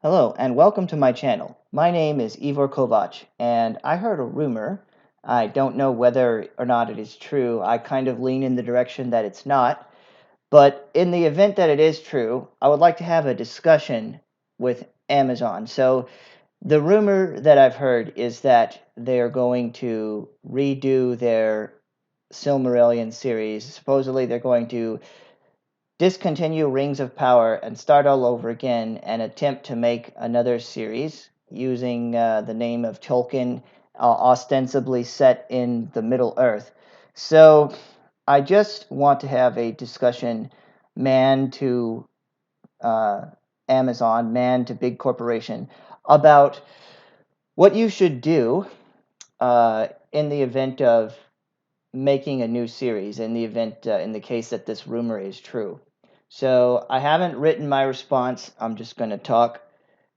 Hello, and welcome to my channel. My name is Ivor Kovac, and I heard a rumor. I don't know whether or not it is true. I kind of lean in the direction that it's not. But in the event that it is true, I would like to have a discussion with Amazon. So, the rumor that I've heard is that they're going to redo their Silmarillion series. Supposedly, they're going to discontinue Rings of Power and start all over again and attempt to make another series using the name of Tolkien, ostensibly set in the Middle Earth. So I just want to have a discussion, man to uh, Amazon, man to big corporation, about what you should do in the event of making a new series, in the event, in the case that this rumor is true. So I haven't written my response. I'm just going to talk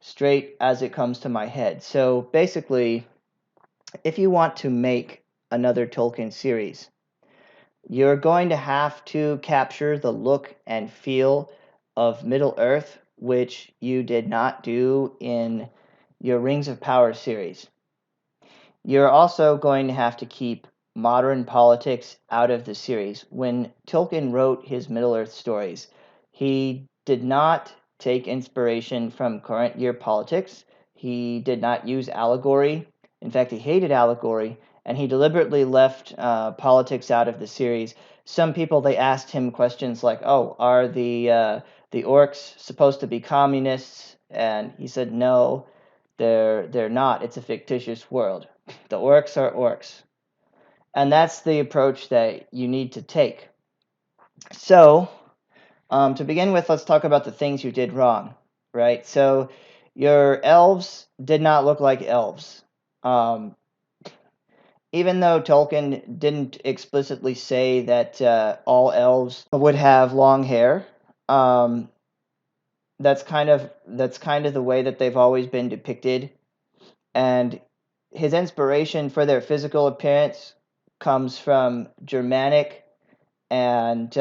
straight as it comes to my head. So basically, if you want to make another Tolkien series, you're going to have to capture the look and feel of Middle Earth, which you did not do in your Rings of Power series. You're also going to have to keep modern politics out of the series. When Tolkien wrote his Middle Earth stories, he did not take inspiration from current year politics. He did not use allegory. In fact, he hated allegory, and he deliberately left politics out of the series. Some people, they asked him questions like, "Oh, are the orcs supposed to be communists?" And he said, "No, they're not. It's a fictitious world. The orcs are orcs." And that's the approach that you need to take. So, to begin with, let's talk about the things you did wrong, right? So, your elves did not look like elves. Um, Even though Tolkien didn't explicitly say that all elves would have long hair, um, that's kind of the way that they've always been depicted. And his inspiration for their physical appearance comes from Germanic and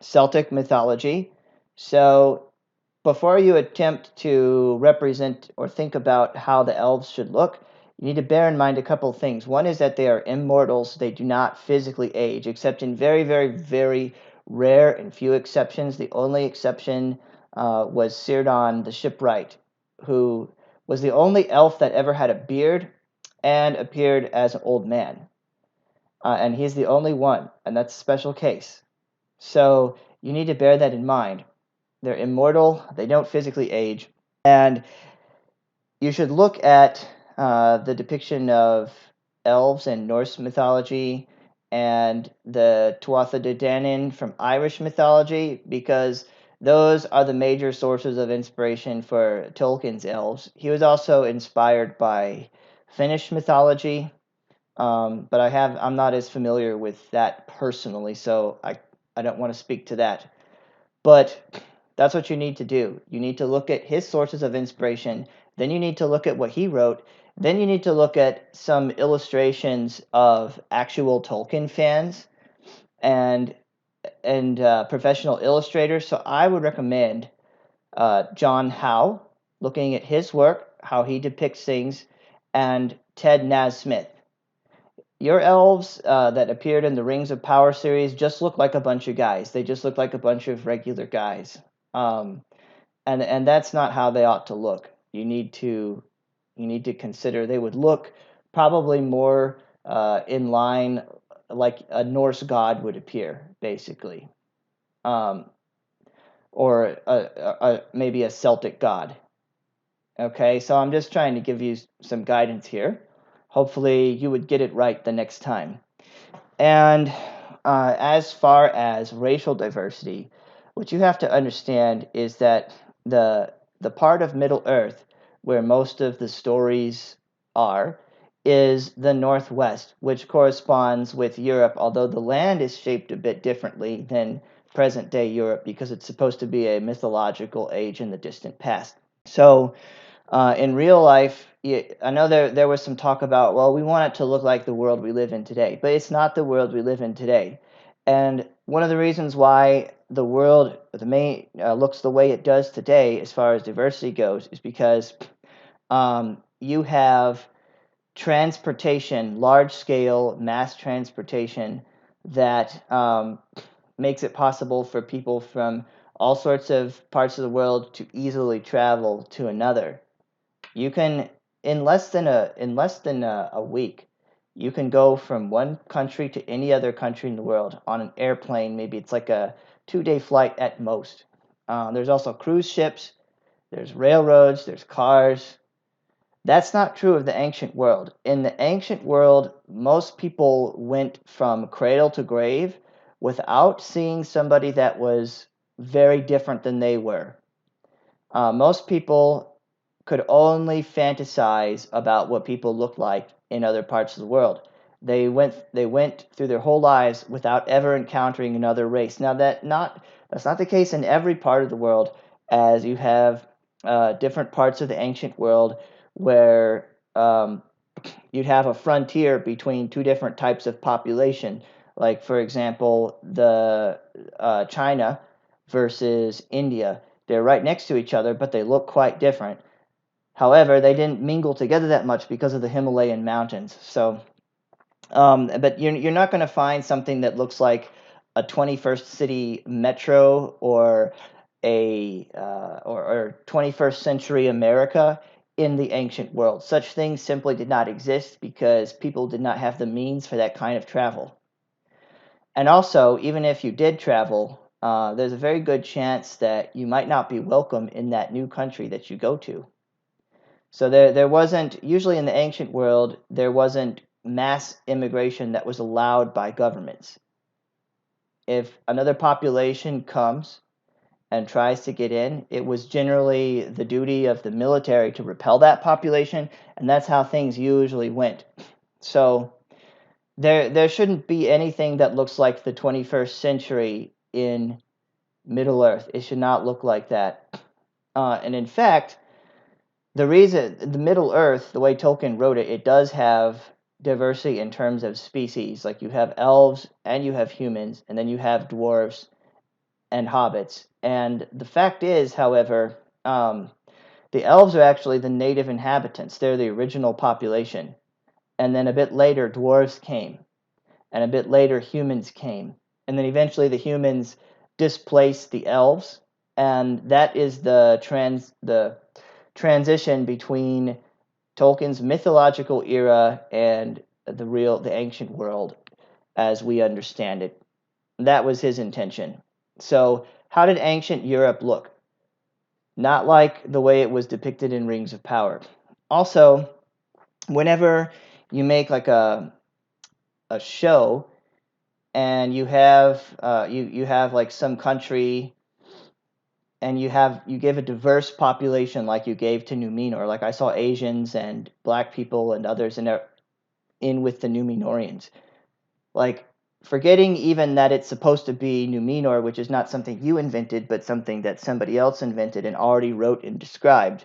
Celtic mythology. So before you attempt to represent or think about how the elves should look, you need to bear in mind a couple of things. One is that they are immortals, they do not physically age, except in very, very, very rare and few exceptions. The only exception was Círdan the shipwright, who was the only elf that ever had a beard and appeared as an old man. And he's the only one, and that's a special case. So you need to bear that in mind. They're immortal, they don't physically age, and you should look at the depiction of elves in Norse mythology and the Tuatha De Danann from Irish mythology, because those are the major sources of inspiration for Tolkien's elves. He was also inspired by Finnish mythology, but I'm not as familiar with that personally, so I don't want to speak to that. But that's what you need to do. You need to look at his sources of inspiration. Then you need to look at what he wrote. Then you need to look at some illustrations of actual Tolkien fans and professional illustrators. So I would recommend John Howe, looking at his work, how he depicts things, and Ted Nasmith. Your elves that appeared in the Rings of Power series just look like a bunch of guys. They just look like a bunch of regular guys. Um, and that's not how they ought to look. You need to consider they would look probably more in line like a Norse god would appear, basically, um, or maybe a Celtic god. Okay, so I'm just trying to give you some guidance here. Hopefully, you would get it right the next time. And as far as racial diversity, what you have to understand is that the the part of Middle Earth where most of the stories are is the Northwest, which corresponds with Europe, although the land is shaped a bit differently than present day Europe because it's supposed to be a mythological age in the distant past. So in real life, I know there was some talk about, well, we want it to look like the world we live in today, but it's not the world we live in today. And one of the reasons why the world looks the way it does today, as far as diversity goes, is because you have transportation, large scale mass transportation that makes it possible for people from all sorts of parts of the world to easily travel to another. You can, in less than a week, you can go from one country to any other country in the world on an airplane. Maybe it's like a 2 day flight at most. There's also cruise ships, there's railroads, there's cars. That's not true of the ancient world. In the ancient world, most people went from cradle to grave without seeing somebody that was very different than they were. Most people could only fantasize about what people looked like in other parts of the world. They went through their whole lives without ever encountering another race. Now that's not the case in every part of the world, as you have different parts of the ancient world where you'd have a frontier between two different types of population. Like, for example, the China versus India. They're right next to each other, but they look quite different. However, they didn't mingle together that much because of the Himalayan mountains. So, but you're not going to find something that looks like a 21st city metro or or 21st century America in the ancient world. Such things simply did not exist because people did not have the means for that kind of travel. And also, even if you did travel, there's a very good chance that you might not be welcome in that new country that you go to. So there wasn't, usually in the ancient world, there wasn't mass immigration that was allowed by governments. If another population comes and tries to get in, it was generally the duty of the military to repel that population, and that's how things usually went. So there shouldn't be anything that looks like the 21st century in Middle Earth. It should not look like that. And in fact, the reason the Middle Earth, the way Tolkien wrote it, it does have diversity in terms of species. Like you have elves and you have humans, and then you have dwarves and hobbits. And the fact is, however, the elves are actually the native inhabitants. They're the original population. And then a bit later, dwarves came. And a bit later, humans came. And then eventually, the humans displaced the elves. And that is the transition between Tolkien's mythological era and the ancient world as we understand it. That was his intention. So, how did ancient Europe look? Not like the way it was depicted in Rings of Power. Also, whenever you make like a show and you have you have like some country and you give a diverse population like you gave to Numenor. Like I saw Asians and black people and others in with the Numenorians. Like forgetting even that it's supposed to be Numenor, which is not something you invented, but something that somebody else invented and already wrote and described.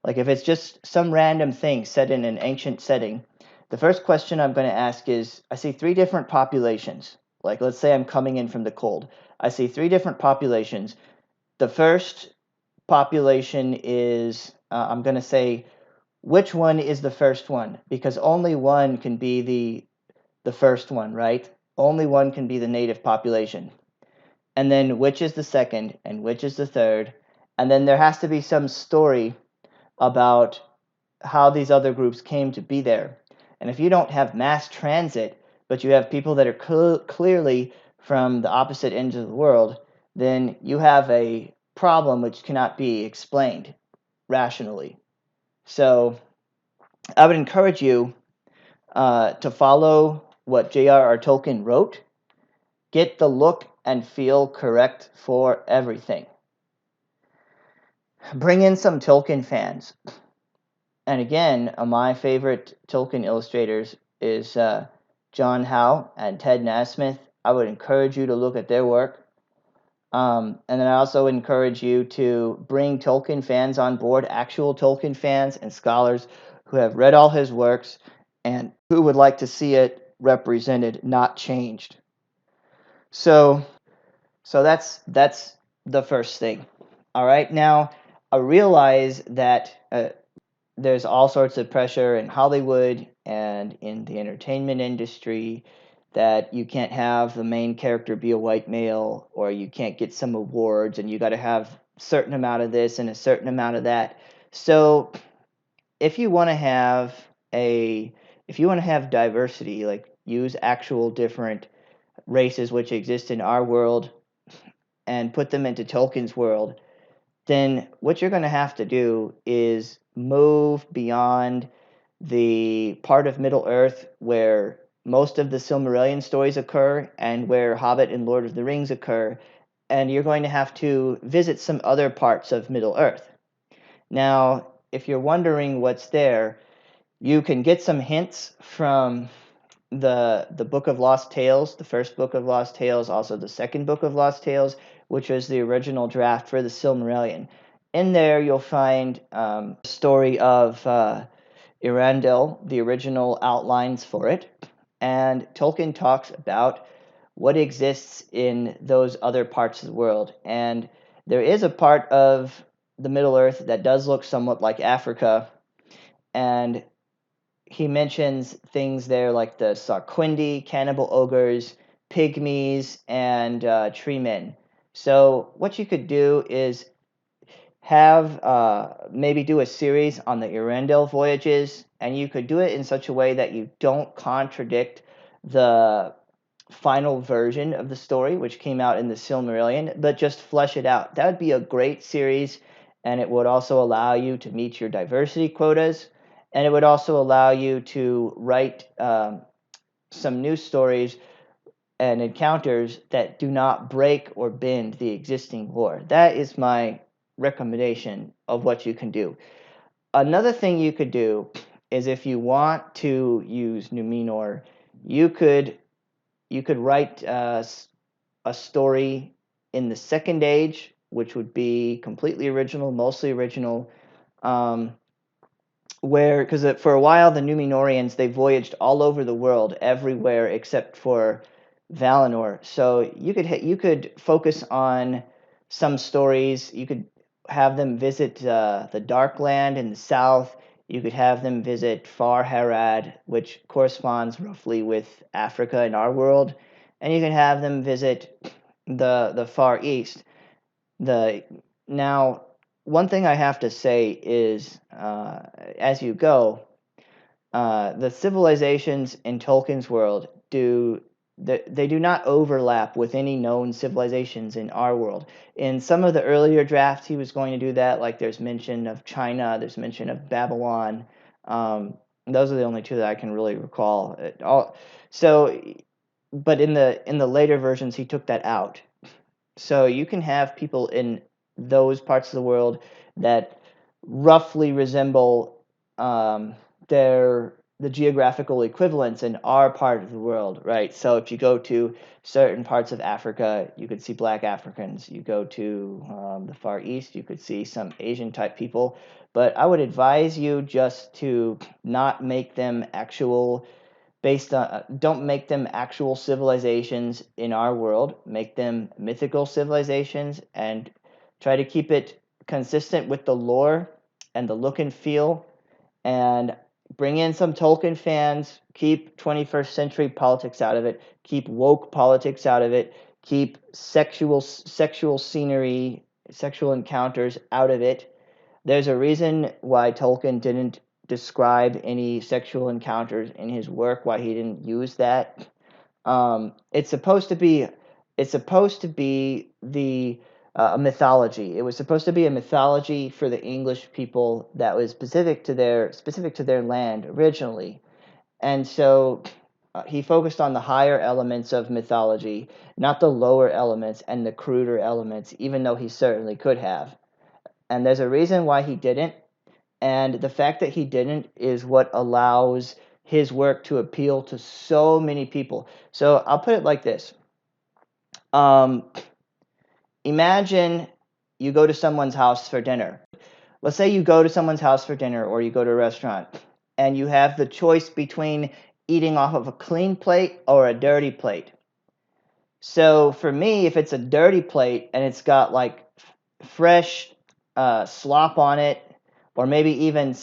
Like if it's just some random thing set in an ancient setting, the first question I'm going to ask is I see three different populations. Like let's say I'm coming in from the cold. I see three different populations. The first population is, I'm going to say, which one is the first one? Because only one can be the first one, right? Only one can be the native population. And then which is the second and which is the third? And then there has to be some story about how these other groups came to be there. And if you don't have mass transit, but you have people that are clearly from the opposite ends of the world, then you have a problem which cannot be explained rationally. So I would encourage you to follow what J.R.R. Tolkien wrote. Get the look and feel correct for everything. Bring in some Tolkien fans. And again, my favorite Tolkien illustrators is John Howe and Ted Nasmith. I would encourage you to look at their work. And then I also encourage you to bring Tolkien fans on board, actual Tolkien fans and scholars who have read all his works and who would like to see it represented, not changed. So So that's the first thing. All right. Now, I realize that there's all sorts of pressure in Hollywood and in the entertainment industry that you can't have the main character be a white male, or you can't get some awards, and you got to have a certain amount of this and a certain amount of that. So if you want to have a if you want to have diversity, like use actual different races which exist in our world and put them into Tolkien's world, then what you're going to have to do is move beyond the part of Middle Earth where most of the Silmarillion stories occur and where Hobbit and Lord of the Rings occur, and you're going to have to visit some other parts of Middle Earth. Now, if you're wondering what's there, you can get some hints from the Book of Lost Tales, the first Book of Lost Tales, also the second Book of Lost Tales, which was the original draft for the Silmarillion. In there, you'll find the story of Eärendil, the original outlines for it, and Tolkien talks about what exists in those other parts of the world. And there is a part of the Middle Earth that does look somewhat like Africa, and he mentions things there like the Sarquindi, cannibal ogres, pygmies, and tree men. So what you could do is have maybe do a series on the Eärendil voyages, and you could do it in such a way that you don't contradict the final version of the story, which came out in the Silmarillion, but just flesh it out. That would be a great series, and it would also allow you to meet your diversity quotas, and it would also allow you to write some new stories and encounters that do not break or bend the existing lore. That is my recommendation of what you can do. Another thing you could do is if you want to use Numenor, you could write a story in the Second Age, which would be completely original, mostly original, where because for a while the Numenorians they voyaged all over the world, everywhere except for Valinor. So you could focus on some stories. You could have them visit the Darkland in the south. You could have them visit Far Harad, which corresponds roughly with Africa in our world, and you can have them visit the Far East. The now one thing I have to say is, as you go, the civilizations in Tolkien's world they do not overlap with any known civilizations in our world. In some of the earlier drafts, he was going to do that. Like there's mention of China, there's mention of Babylon. Those are the only two that I can really recall. But in the later versions, he took that out. So you can have people in those parts of the world that roughly resemble the geographical equivalents in our part of the world, right? So if you go to certain parts of Africa, you could see black Africans. You go to the Far East, you could see some Asian type people. But I would advise you just to not make them actual don't make them actual civilizations in our world. Make them mythical civilizations and try to keep it consistent with the lore and the look and feel, and bring in some Tolkien fans. Keep 21st century politics out of it. Keep woke politics out of it. Keep sexual scenery, sexual encounters out of it. There's a reason why Tolkien didn't describe any sexual encounters in his work, why he didn't use that. It's supposed to be the a mythology. It was supposed to be a mythology for the English people that was specific to their land originally, and so he focused on the higher elements of mythology, not the lower elements and the cruder elements, even though he certainly could have. And there's a reason why he didn't, and the fact that he didn't is what allows his work to appeal to so many people. So I'll put it like this. Um, Imagine you go to someone's house for dinner. Let's say you go to someone's house for dinner or you go to a restaurant and you have the choice between eating off of a clean plate or a dirty plate. So for me, if it's a dirty plate and it's got like fresh slop on it, or maybe even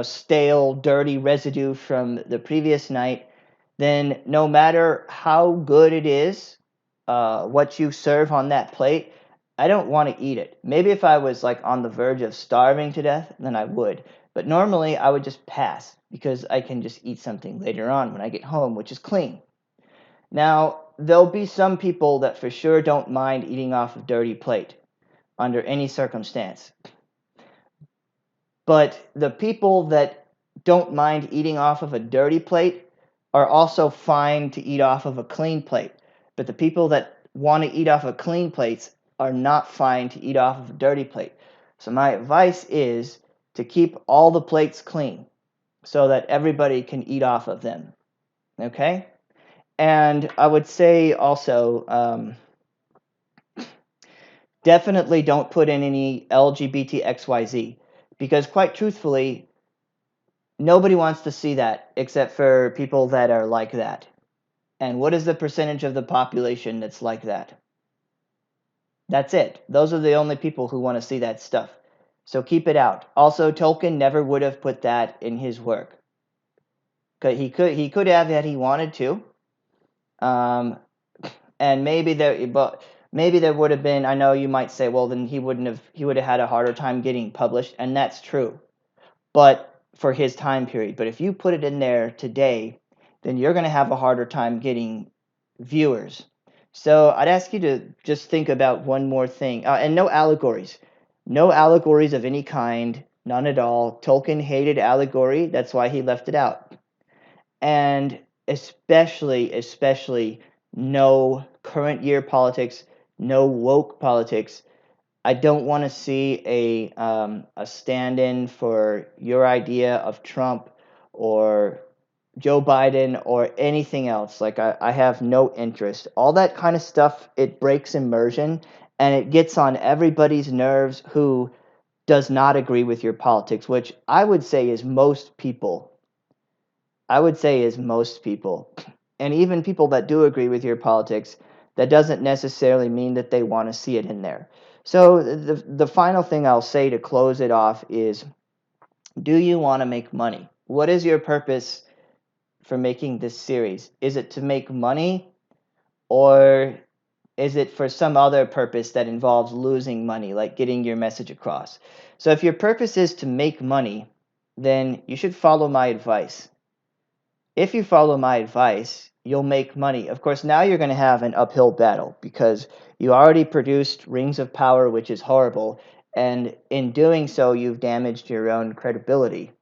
stale, dirty residue from the previous night, then no matter how good it is, what you serve on that plate, I don't want to eat it. Maybe if I was like on the verge of starving to death, then I would. But normally I would just pass because I can just eat something later on when I get home, which is clean. Now, there'll be some people that for sure don't mind eating off a dirty plate under any circumstance. But the people that don't mind eating off of a dirty plate are also fine to eat off of a clean plate. But the people that want to eat off of clean plates are not fine to eat off of a dirty plate. So my advice is to keep all the plates clean so that everybody can eat off of them. Okay? And I would say also, definitely don't put in any LGBTXYZ because, quite truthfully, nobody wants to see that except for people that are like that. And what is the percentage of the population that's like that? That's it. Those are the only people who want to see that stuff. So keep it out. Also, Tolkien never would have put that in his work. He could have had he wanted to. And maybe there would have been, I know you might say, well, then he would have had a harder time getting published, and that's true. But for his time period. But if you put it in there today, then you're going to have a harder time getting viewers. So I'd ask you to just think about one more thing. And no allegories. No allegories of any kind. None at all. Tolkien hated allegory. That's why he left it out. And especially no current year politics, no woke politics. I don't want to see a stand-in for your idea of Trump or Joe Biden or anything else. Like I have no interest. All that kind of stuff, it breaks immersion and it gets on everybody's nerves who does not agree with your politics, which I would say is most people. I would say is most people. And even people that do agree with your politics, that doesn't necessarily mean that they want to see it in there. So the final thing I'll say to close it off is, do you want to make money? What is your purpose for making this series? Is it to make money, or is it for some other purpose that involves losing money, like getting your message across? So if your purpose is to make money, then you should follow my advice. If you follow my advice, you'll make money. Of course, now you're going to have an uphill battle because you already produced Rings of Power, which is horrible, and in doing so, you've damaged your own credibility.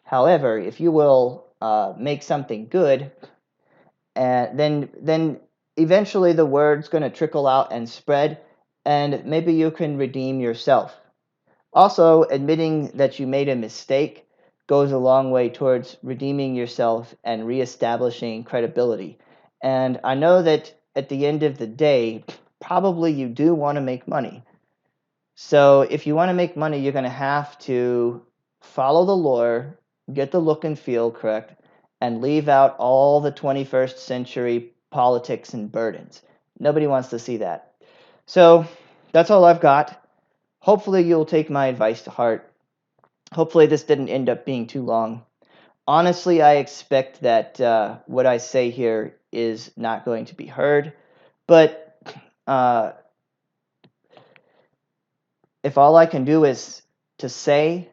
However, if you will make something good, then eventually the word's going to trickle out and spread, and maybe you can redeem yourself. Also, admitting that you made a mistake goes a long way towards redeeming yourself and reestablishing credibility. And I know that at the end of the day, probably you do want to make money. So if you want to make money, you're going to have to follow the lore, get the look and feel correct, and leave out all the 21st century politics and burdens. Nobody wants to see that. So that's all I've got. Hopefully you'll take my advice to heart. Hopefully this didn't end up being too long. Honestly, I expect that what I say here is not going to be heard. But uh, if all I can do is to say,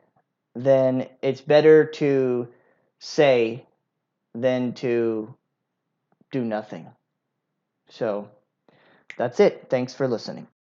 then it's better to say than to do nothing. So that's it. Thanks for listening.